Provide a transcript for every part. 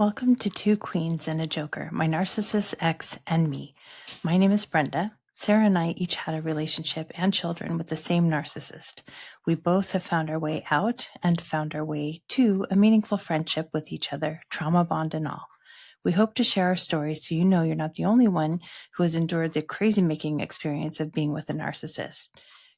Welcome to Two Queens and a Joker, my narcissist ex and me. My name is Brenda. Sarah and I each had a relationship and children with the same narcissist. We both have found our way out and found our way to a meaningful friendship with each other, trauma bond and all. We hope to share our stories so you know you're not the only one who has endured the crazy-making experience of being with a narcissist.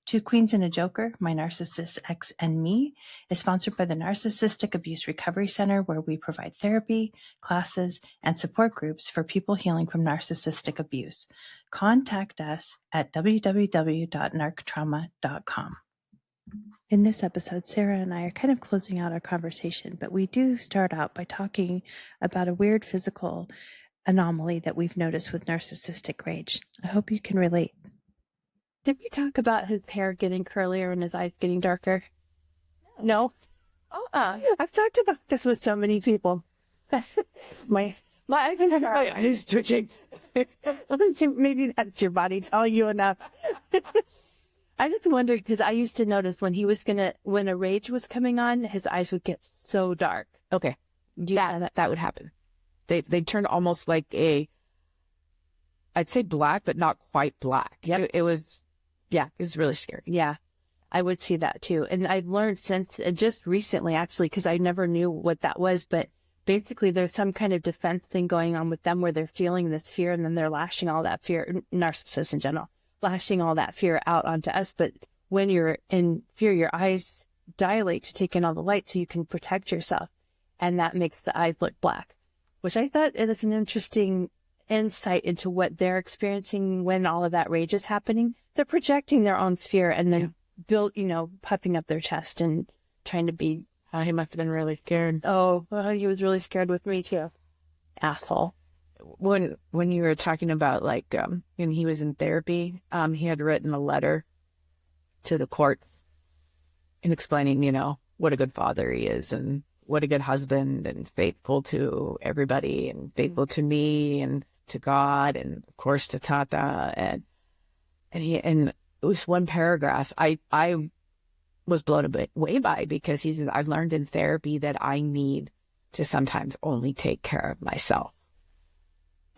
Two Queens and a Joker, my narcissist ex and me, is sponsored by the Narcissistic Abuse Recovery Center, where we provide therapy, classes, and support groups for people healing from narcissistic abuse. Contact us at www.narctrauma.com. In this episode, Sarah and I are kind of closing out our conversation, but we do start out by talking about a weird physical anomaly that we've noticed with narcissistic rage. I hope you can relate. Did we talk about his hair getting curlier and his eyes getting darker? No? I've talked about this with so many people. my eyes twitching. Maybe that's your body telling you enough. I just wondered, because I used to notice when a rage was coming on, his eyes would get so dark. Okay. That would happen. They turn almost like I'd say black, but not quite black. Yep. It was really scary. Yeah, I would see that too. And I've learned since, just recently actually, because I never knew what that was, but basically there's some kind of defense thing going on with them where they're feeling this fear and then they're lashing all that fear, narcissists in general, lashing all that fear out onto us. But when you're in fear, your eyes dilate to take in all the light so you can protect yourself. And that makes the eyes look black, which I thought is an interesting insight into what they're experiencing when all of that rage is happening. They're projecting their own fear and then puffing up their chest and trying to be. He must have been really scared. Oh, well, he was really scared with me too. Asshole. When you were talking about when he was in therapy, he had written a letter to the courts and explaining, what a good father he is and what a good husband and faithful to everybody and faithful to me and to God and of course to Tata and it was one paragraph I was blown away by, because he said, I've learned in therapy that I need to sometimes only take care of myself.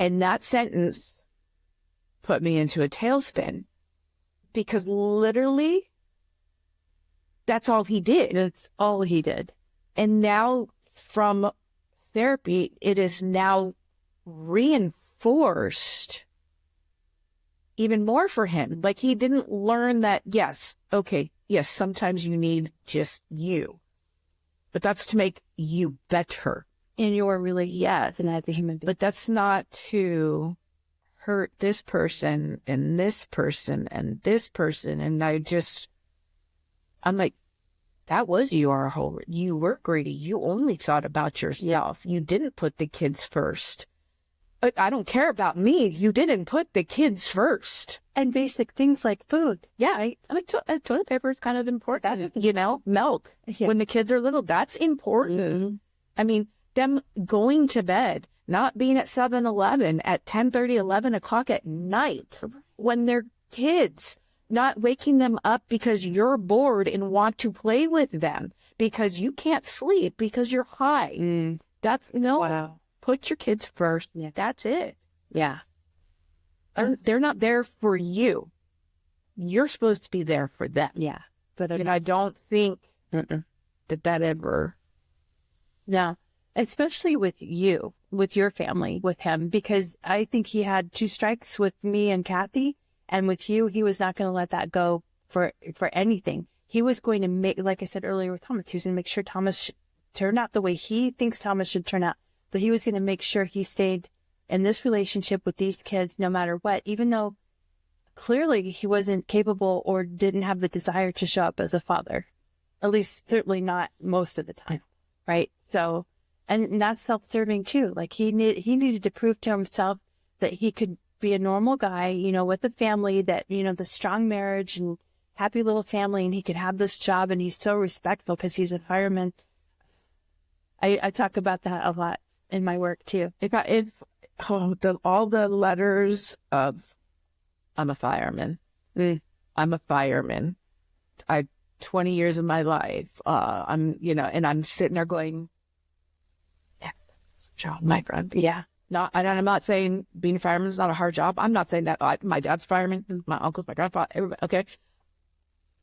And that sentence put me into a tailspin, because literally that's all he did. That's all he did. And now from therapy, it is now reinforced even more for him. Like, he didn't learn that, yes, sometimes you need just you, but that's to make you better. And you're really, yes, and as a human being. But that's not to hurt this person and this person and this person. And I'm like, that was you were greedy. You only thought about yourself. You didn't put the kids first. I don't care about me. You didn't put the kids first. And basic things like food. Yeah. Toilet paper is kind of important. Milk. Yeah. When the kids are little, that's important. Mm-hmm. I mean, them going to bed, not being at 7-Eleven at 10:30, 11 o'clock at night when they're kids, not waking them up because you're bored and want to play with them because you can't sleep because you're high. Mm. That's Wow. Put your kids first. Yeah. That's it. Yeah. They're not there for you. You're supposed to be there for them. Yeah. But and I don't think that ever. No. Especially with you, with your family, with him, because I think he had 2 strikes with me and Kathy, and with you, he was not going to let that go for anything. He was going to make, like I said earlier with Thomas, he was going to make sure Thomas turned out the way he thinks Thomas should turn out, but he was going to make sure he stayed in this relationship with these kids no matter what, even though clearly he wasn't capable or didn't have the desire to show up as a father, at least certainly not most of the time, right? So, and that's self-serving too. Like he needed to prove to himself that he could be a normal guy, with a family, that, the strong marriage and happy little family, and he could have this job, and he's so respectful because he's a fireman. I talk about that a lot in my work too. All the letters of, I'm a fireman. I'm a fireman. 20 years of my life. And I'm sitting there going, job, my friend. Yeah. And I'm not saying being a fireman is not a hard job. I'm not saying that. My dad's fireman, my uncles, my grandpa, everybody. Okay.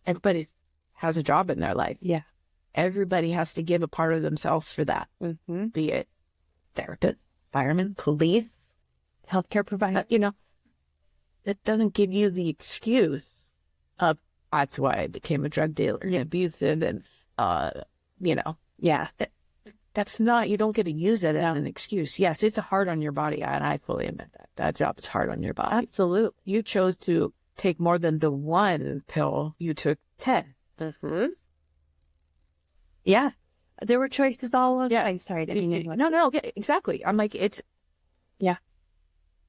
Everybody has a job in their life. Yeah. Everybody has to give a part of themselves for that. Mm-hmm. Be it therapist, fireman, police, healthcare provider. It doesn't give you the excuse of, that's why I became a drug dealer and abusive and, Yeah. That's not, you don't get to use it as an excuse. Yes, it's hard on your body, and I fully admit that. That job is hard on your body. Absolutely. You chose to take more than the one pill. You took 10. Mm-hmm. Yeah. There were choices all along. Yeah. I'm sorry. No, yeah, exactly. I'm like, yeah.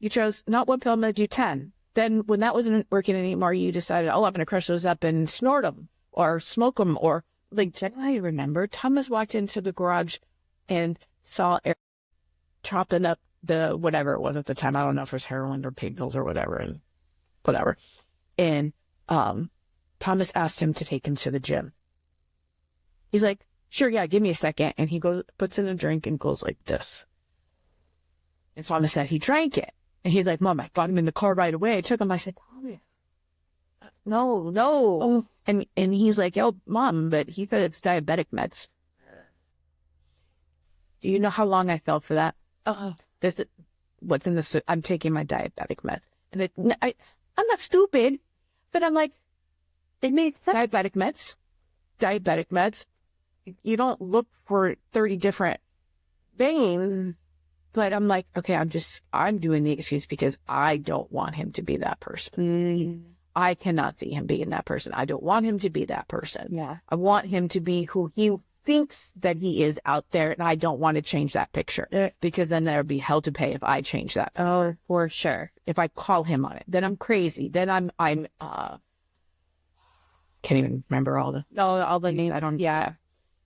You chose not one pill, I'm going to do 10. Then when that wasn't working anymore, you decided, I'm going to crush those up and snort them or smoke them. Or I remember Thomas walked into the garage and saw Eric chopping up the whatever it was at the time. I don't know if it was heroin or pain pills or whatever. And Thomas asked him to take him to the gym. He's like, sure, yeah, give me a second. And he goes, puts in a drink and goes like this. And Thomas said he drank it. And he's like, Mom, I got him in the car right away. I took him. I said, Thomas, no. Oh. And he's like, yo, Mom, but he said it's diabetic meds. Do you know how long I felt for that? What's in this? I'm taking my diabetic meds. And I'm not stupid, but I'm like, it made sense. Diabetic meds. You don't look for 30 different things. But I'm like, okay, I'm doing the excuse because I don't want him to be that person. Mm. I cannot see him being that person. I don't want him to be that person. Yeah. I want him to be who he thinks that he is out there. And I don't want to change that picture because then there'll be hell to pay if I change that picture. Oh, for sure. If I call him on it, then I'm crazy. Then I'm can't even remember all the names. I don't. Yeah.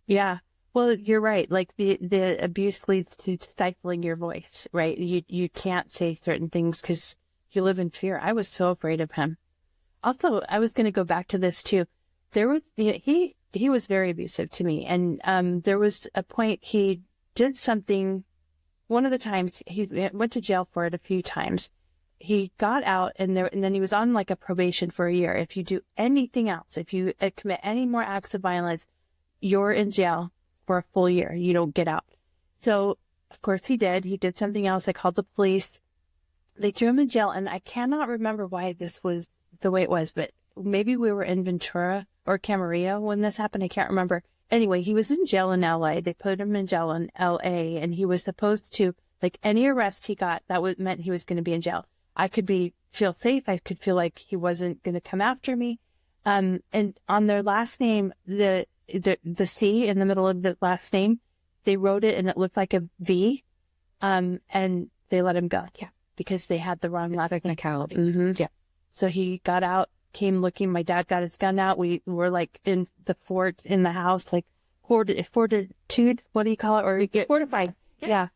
Yeah. Well, you're right. Like the abuse leads to stifling your voice, right? You can't say certain things because you live in fear. I was so afraid of him. Also, I was going to go back to this too. There was, he was very abusive to me. And, there was a point he did something. One of the times he went to jail for it a few times. He got out and then he was on like a probation for a year. If you do anything else, if you commit any more acts of violence, you're in jail for a full year. You don't get out. So of course he did. He did something else. I called the police. They threw him in jail. And I cannot remember why this was the way it was, but maybe we were in Ventura or Camarillo when this happened. I can't remember. Anyway, he was in jail in LA. They put him in jail in LA and he was supposed to, like any arrest he got, meant he was going to be in jail. I could feel safe. I could feel like he wasn't going to come after me. And on their last name, the C in the middle of the last name, they wrote it and it looked like a V. And they let him go. Yeah. Because they had the wrong last technicality. Mm-hmm. Yeah. So he got out, came looking. My dad got his gun out. We were like in the fort in the house, like fortitude. What do you call it? Or fortified. Yeah.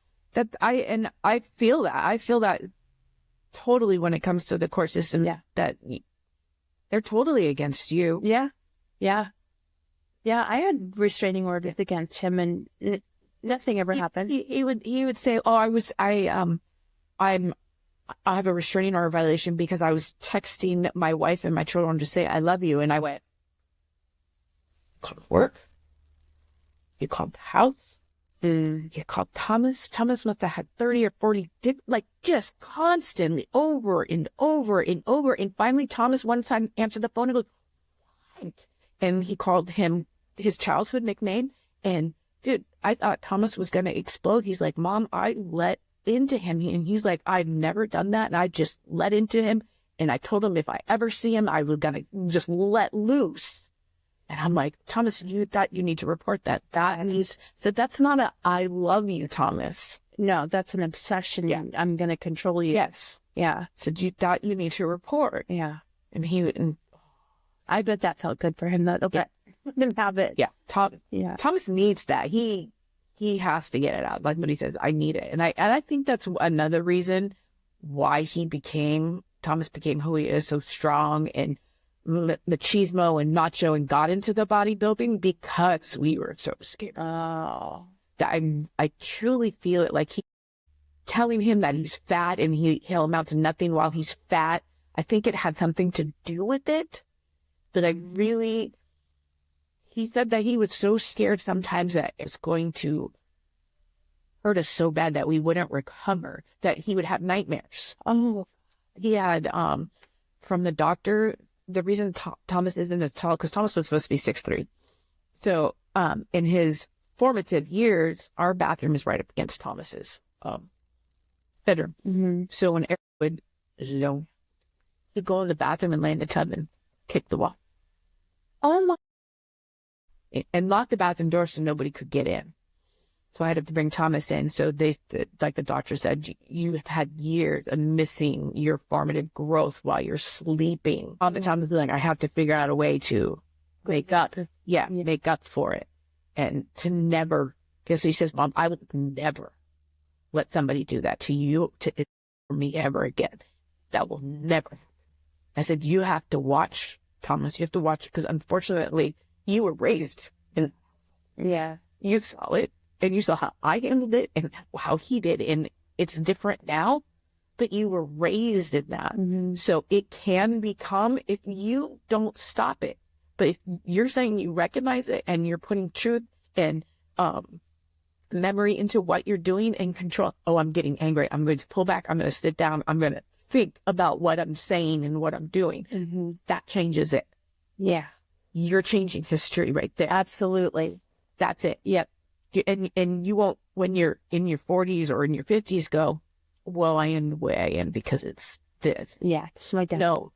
I feel that. I feel that totally when it comes to the court system. Yeah. That they're totally against you. Yeah. Yeah. Yeah, I had restraining orders against him, and nothing ever happened. He would say, "Oh, I have a restraining order violation because I was texting my wife and my children to say I love you," and I went, "You called work? You called the house? You called Thomas? Thomas must have had 30 or 40, just constantly over and over and over." And finally, Thomas one time answered the phone and goes, "What?" And he called him his childhood nickname. And dude, I thought Thomas was going to explode. He's like, "Mom, I let into him." And he's like, "I've never done that. And I just let into him. And I told him if I ever see him, I was going to just let loose." And I'm like, "Thomas, you need to report that." And he said, "That's not a I love you, Thomas. No, that's an obsession. Yeah. I'm going to control you." Yes. Yeah. So you need to report. Yeah. And I bet that felt good for him. That okay. Didn't have it. Yeah. Thomas needs that. He has to get it out. Like what he says, I need it. And I think that's another reason why Thomas became who he is, so strong and machismo and macho, and got into the bodybuilding because we were so scared. Oh. I truly feel it. Like telling him that he's fat and he'll amount to nothing while he's fat. I think it had something to do with it. That he said that he was so scared sometimes that it's going to hurt us so bad that we wouldn't recover, that he would have nightmares. Oh, he had, from the doctor, the reason Thomas isn't as tall, because Thomas was supposed to be 6'3". So, in his formative years, our bathroom is right up against Thomas's, bedroom. mm-hmm. So when Eric he'd go in the bathroom and lay in the tub and kick the wall. Oh my. And lock the bathroom door so nobody could get in. So I had to bring Thomas in. So like the doctor said, you have had years of missing your formative growth while you're sleeping. All the time, I have to figure out a way to make up. Yeah, make up for it. And to never, because he says, Mom, I would never let somebody do that to you, for me ever again. That will never happen. I said, you have to watch, Thomas, you have to watch, because unfortunately, you were raised and you saw it. And you saw how I handled it and how he did. And it's different now, but you were raised in that. Mm-hmm. So it can become, if you don't stop it. But if you're saying you recognize it and you're putting truth and memory into what you're doing and control. Oh, I'm getting angry. I'm going to pull back. I'm going to sit down. I'm going to think about what I'm saying and what I'm doing. Mm-hmm. That changes it. Yeah. You're changing history right there. Absolutely. That's it. Yep. And you won't, when you're in your 40s or in your 50s, go, well, I am the way I am because it's this. Yeah. No,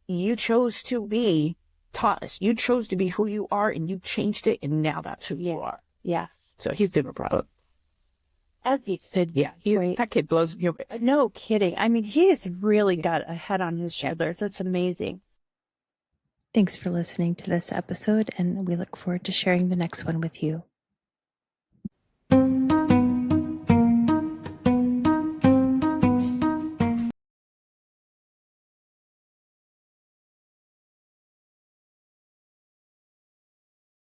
you chose to be Thomas. You chose to be who you are and you changed it. And now that's who you are. Yeah. So he's never brought up. As he said, that kid blows me away. No kidding. I mean, he's really got a head on his shoulders. That's amazing. Thanks for listening to this episode, and we look forward to sharing the next one with you.